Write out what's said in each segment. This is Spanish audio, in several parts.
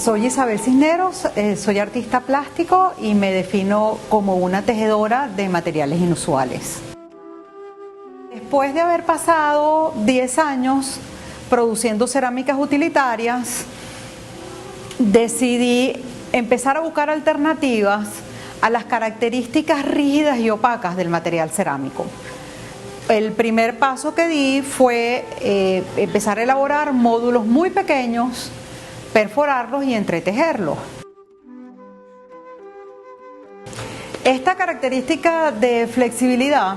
Soy Isabel Cisneros, soy artista plástico y me defino como una tejedora de materiales inusuales. Después de haber pasado 10 años produciendo cerámicas utilitarias, decidí empezar a buscar alternativas a las características rígidas y opacas del material cerámico. El primer paso que di fue empezar a elaborar módulos muy pequeños, perforarlos y entretejerlos. Esta característica de flexibilidad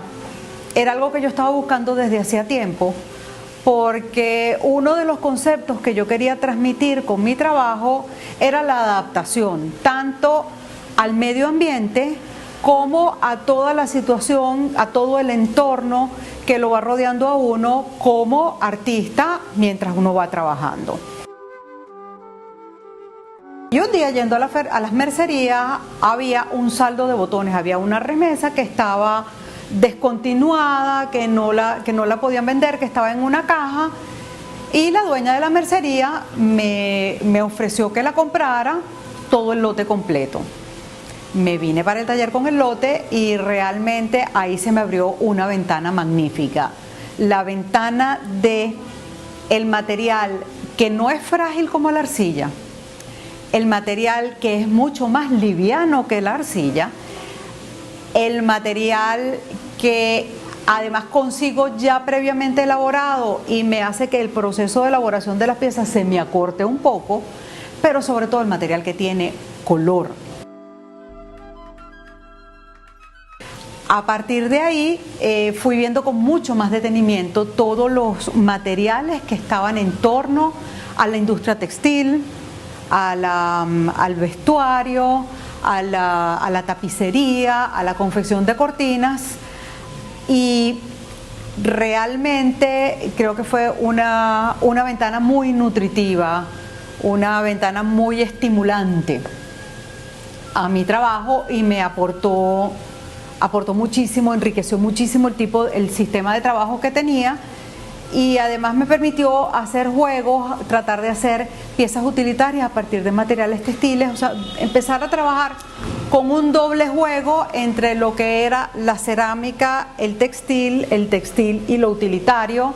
era algo que yo estaba buscando desde hacía tiempo, porque uno de los conceptos que yo quería transmitir con mi trabajo era la adaptación, tanto al medio ambiente como a toda la situación, a todo el entorno que lo va rodeando a uno como artista mientras uno va trabajando. Y un día yendo a las mercerías había un saldo de botones, había una remesa que estaba descontinuada, que no la podían vender, que estaba en una caja, y la dueña de la mercería me ofreció que la comprara todo el lote completo. Me vine para el taller con el lote y realmente ahí se me abrió una ventana magnífica. La ventana de el material que no es frágil como la arcilla, el material que es mucho más liviano que la arcilla, el material que además consigo ya previamente elaborado y me hace que el proceso de elaboración de las piezas se me acorte un poco, pero sobre todo el material que tiene color. A partir de ahí fui viendo con mucho más detenimiento todos los materiales que estaban en torno a la industria textil, al vestuario, a la tapicería, a la confección de cortinas, y realmente creo que fue una ventana muy nutritiva, una ventana muy estimulante a mi trabajo y me aportó muchísimo, enriqueció muchísimo el sistema de trabajo que tenía, y además me permitió hacer juegos, tratar de hacer piezas utilitarias a partir de materiales textiles, o sea, empezar a trabajar con un doble juego entre lo que era la cerámica, el textil y lo utilitario,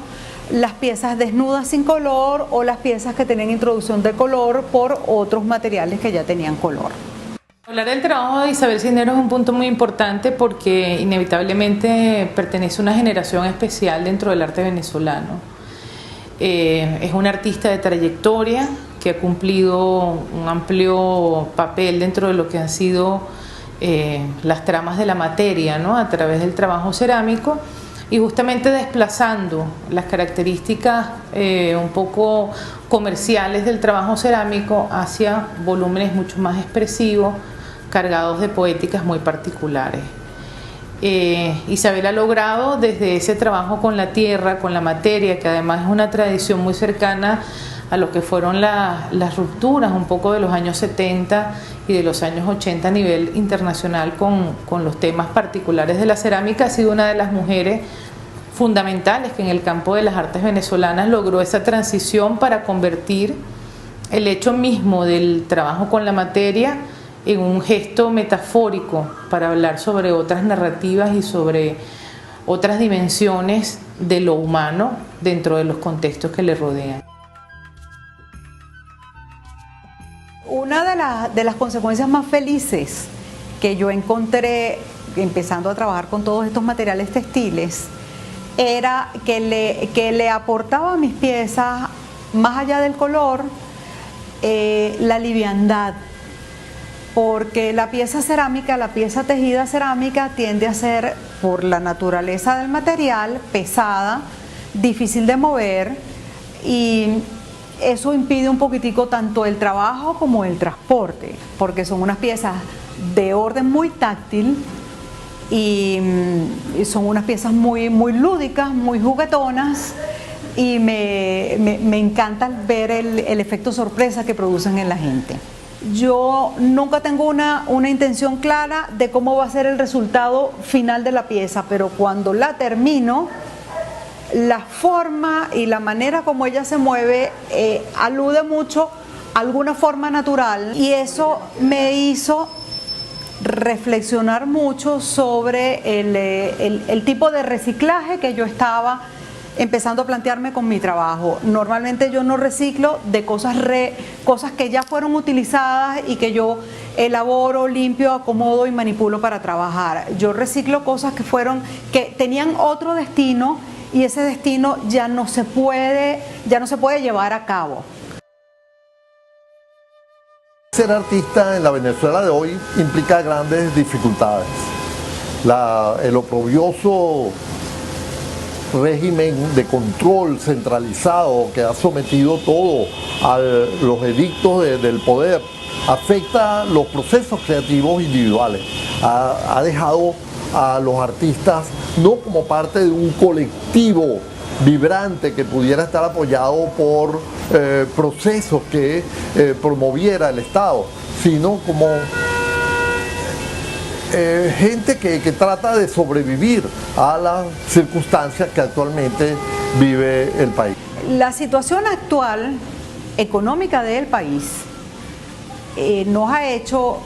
las piezas desnudas sin color o las piezas que tenían introducción de color por otros materiales que ya tenían color. Hablar del trabajo de Isabel Cisneros es un punto muy importante porque inevitablemente pertenece a una generación especial dentro del arte venezolano. Es una artista de trayectoria que ha cumplido un amplio papel dentro de lo que han sido las tramas de la materia, ¿no? A través del trabajo cerámico, y justamente desplazando las características un poco comerciales del trabajo cerámico hacia volúmenes mucho más expresivos, cargados de poéticas muy particulares. Isabel ha logrado desde ese trabajo con la tierra, con la materia, que además es una tradición muy cercana a lo que fueron las rupturas un poco de los años 70 y de los años 80 a nivel internacional con los temas particulares de la cerámica. Ha sido una de las mujeres fundamentales que en el campo de las artes venezolanas logró esa transición para convertir el hecho mismo del trabajo con la materia en un gesto metafórico para hablar sobre otras narrativas y sobre otras dimensiones de lo humano dentro de los contextos que le rodean. Una de las consecuencias más felices que yo encontré empezando a trabajar con todos estos materiales textiles era que le aportaba a mis piezas, más allá del color, la liviandad, porque la pieza cerámica, la pieza tejida cerámica tiende a ser, por la naturaleza del material, pesada, difícil de mover, y eso impide un poquitico tanto el trabajo como el transporte, porque son unas piezas de orden muy táctil y son unas piezas muy lúdicas, muy juguetonas, y me encanta ver el efecto sorpresa que producen en la gente. Yo nunca tengo una intención clara de cómo va a ser el resultado final de la pieza, pero cuando la termino, la forma y la manera como ella se mueve alude mucho alguna forma natural, y eso me hizo reflexionar mucho sobre el tipo de reciclaje que yo estaba empezando a plantearme con mi trabajo. Normalmente yo no reciclo de cosas que ya fueron utilizadas y que yo elaboro, limpio, acomodo y manipulo para trabajar. Yo reciclo cosas que tenían otro destino, y ese destino ya no se puede llevar a cabo. Ser artista en la Venezuela de hoy implica grandes dificultades. El oprobioso régimen de control centralizado que ha sometido todo a los edictos del poder afecta los procesos creativos individuales. Ha dejado a los artistas no como parte de un colectivo vibrante que pudiera estar apoyado por procesos que promoviera el Estado, sino como gente que trata de sobrevivir a las circunstancias que actualmente vive el país. La situación actual económica del país nos ha hecho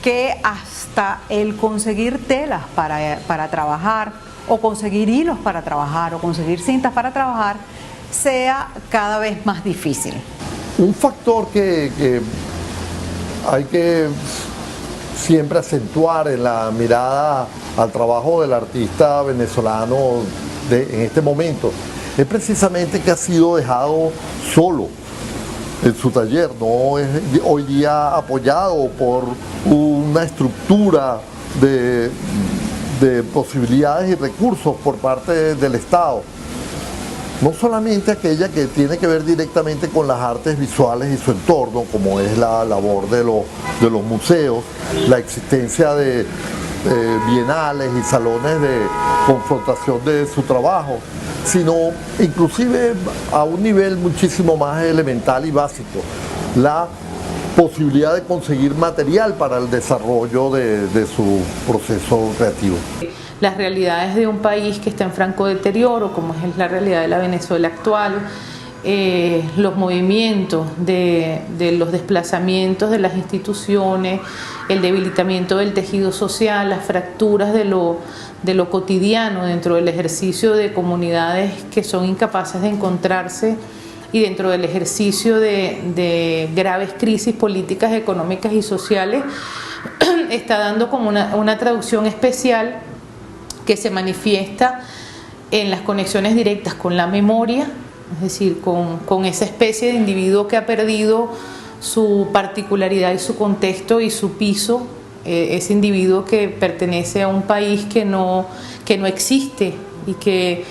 que hasta el conseguir telas para trabajar, o conseguir hilos para trabajar, o conseguir cintas para trabajar, sea cada vez más difícil. Un factor que hay que siempre acentuar en la mirada al trabajo del artista venezolano en este momento es precisamente que ha sido dejado solo en su taller, no es hoy día apoyado por una estructura de posibilidades y recursos por parte del Estado. No solamente aquella que tiene que ver directamente con las artes visuales y su entorno, como es la labor de los museos, la existencia de bienales y salones de confrontación de su trabajo, sino inclusive a un nivel muchísimo más elemental y básico, la posibilidad de conseguir material para el desarrollo de su proceso creativo. Las realidades de un país que está en franco deterioro, como es la realidad de la Venezuela actual, los movimientos de los desplazamientos de las instituciones, el debilitamiento del tejido social, las fracturas de lo cotidiano dentro del ejercicio de comunidades que son incapaces de encontrarse, y dentro del ejercicio de graves crisis políticas, económicas y sociales, está dando como una traducción especial que se manifiesta en las conexiones directas con la memoria, es decir, con esa especie de individuo que ha perdido su particularidad y su contexto y su piso, ese individuo que pertenece a un país que no existe y que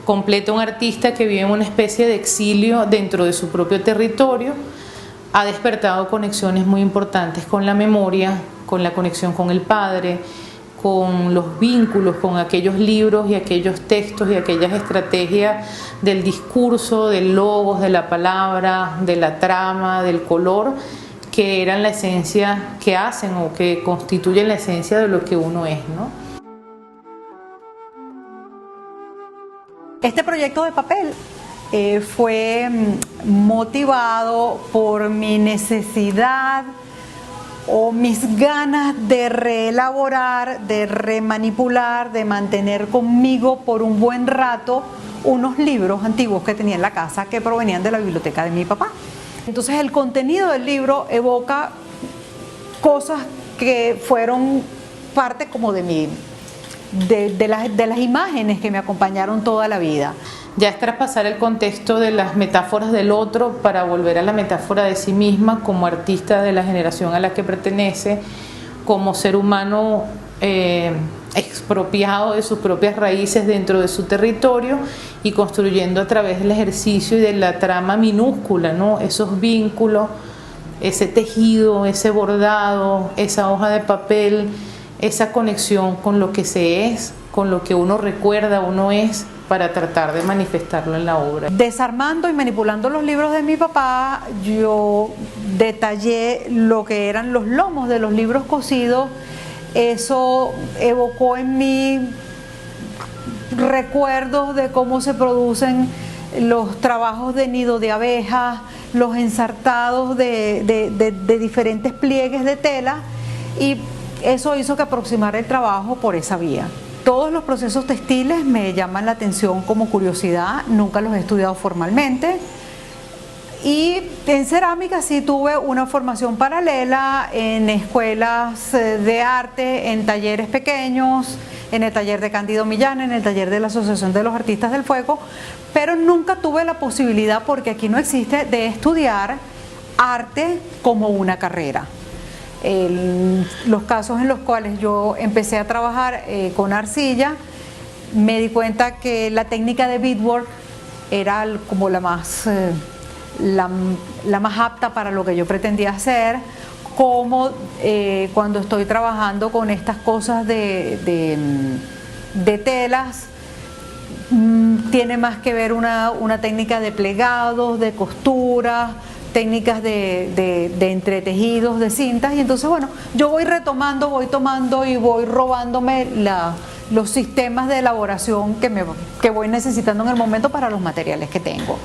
completa un artista que vive en una especie de exilio dentro de su propio territorio. Ha despertado conexiones muy importantes con la memoria, con la conexión con el padre, con los vínculos, con aquellos libros y aquellos textos y aquellas estrategias del discurso, del logos, de la palabra, de la trama, del color, que eran la esencia, que hacen o que constituyen la esencia de lo que uno es, ¿no? Este proyecto de papel fue motivado por mi necesidad o mis ganas de reelaborar, de remanipular, de mantener conmigo por un buen rato unos libros antiguos que tenía en la casa que provenían de la biblioteca de mi papá. Entonces el contenido del libro evoca cosas que fueron parte como de las imágenes que me acompañaron toda la vida. Ya es traspasar el contexto de las metáforas del otro para volver a la metáfora de sí misma como artista de la generación a la que pertenece, como ser humano expropiado de sus propias raíces dentro de su territorio y construyendo a través del ejercicio y de la trama minúscula, ¿no? Esos vínculos, ese tejido, ese bordado, esa hoja de papel, esa conexión con lo que se es, con lo que uno recuerda, uno es, para tratar de manifestarlo en la obra. Desarmando y manipulando los libros de mi papá, yo detallé lo que eran los lomos de los libros cosidos. Eso evocó en mí recuerdos de cómo se producen los trabajos de nido de abejas, los ensartados de diferentes pliegues de tela, y eso hizo que aproximara el trabajo por esa vía. Todos los procesos textiles me llaman la atención como curiosidad, nunca los he estudiado formalmente. Y en cerámica sí tuve una formación paralela en escuelas de arte, en talleres pequeños, en el taller de Cándido Millán, en el taller de la Asociación de los Artistas del Fuego, pero nunca tuve la posibilidad, porque aquí no existe, de estudiar arte como una carrera. Los casos en los cuales yo empecé a trabajar con arcilla, me di cuenta que la técnica de beadwork era como la más apta para lo que yo pretendía hacer, como cuando estoy trabajando con estas cosas de telas, tiene más que ver una técnica de plegados, de costuras, técnicas de entretejidos, de cintas, y entonces bueno, yo voy retomando, voy tomando y voy robándome los sistemas de elaboración que voy necesitando en el momento para los materiales que tengo.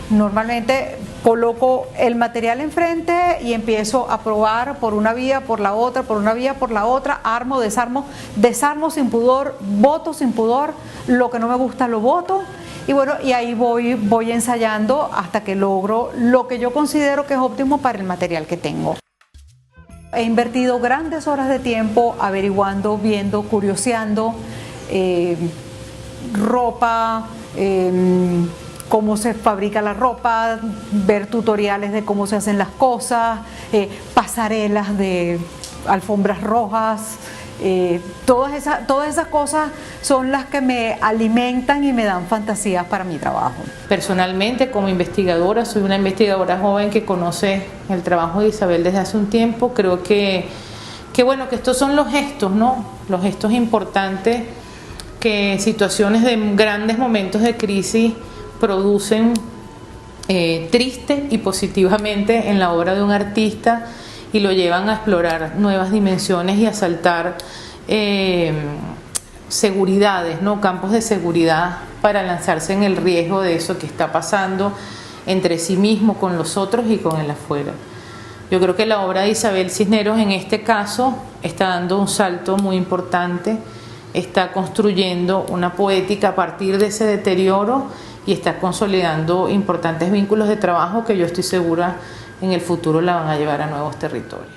Normalmente coloco el material enfrente y empiezo a probar por una vía, por la otra, por una vía, por la otra, armo, desarmo sin pudor, boto sin pudor, lo que no me gusta lo boto, y bueno, y ahí voy ensayando hasta que logro lo que yo considero que es óptimo para el material que tengo. He invertido grandes horas de tiempo averiguando, viendo, curioseando ropa, cómo se fabrica la ropa, ver tutoriales de cómo se hacen las cosas, pasarelas de alfombras rojas, todas esas cosas son las que me alimentan y me dan fantasías para mi trabajo. Personalmente, como investigadora, soy una investigadora joven que conoce el trabajo de Isabel desde hace un tiempo. Creo que bueno, que estos son los gestos, ¿no? Los gestos importantes que situaciones de grandes momentos de crisis producen triste y positivamente en la obra de un artista, y lo llevan a explorar nuevas dimensiones y a saltar seguridades, ¿no? Campos de seguridad para lanzarse en el riesgo de eso que está pasando entre sí mismo, con los otros y con el afuera. Yo creo que la obra de Isabel Cisneros en este caso está dando un salto muy importante, está construyendo una poética a partir de ese deterioro y está consolidando importantes vínculos de trabajo que yo estoy segura en el futuro la van a llevar a nuevos territorios.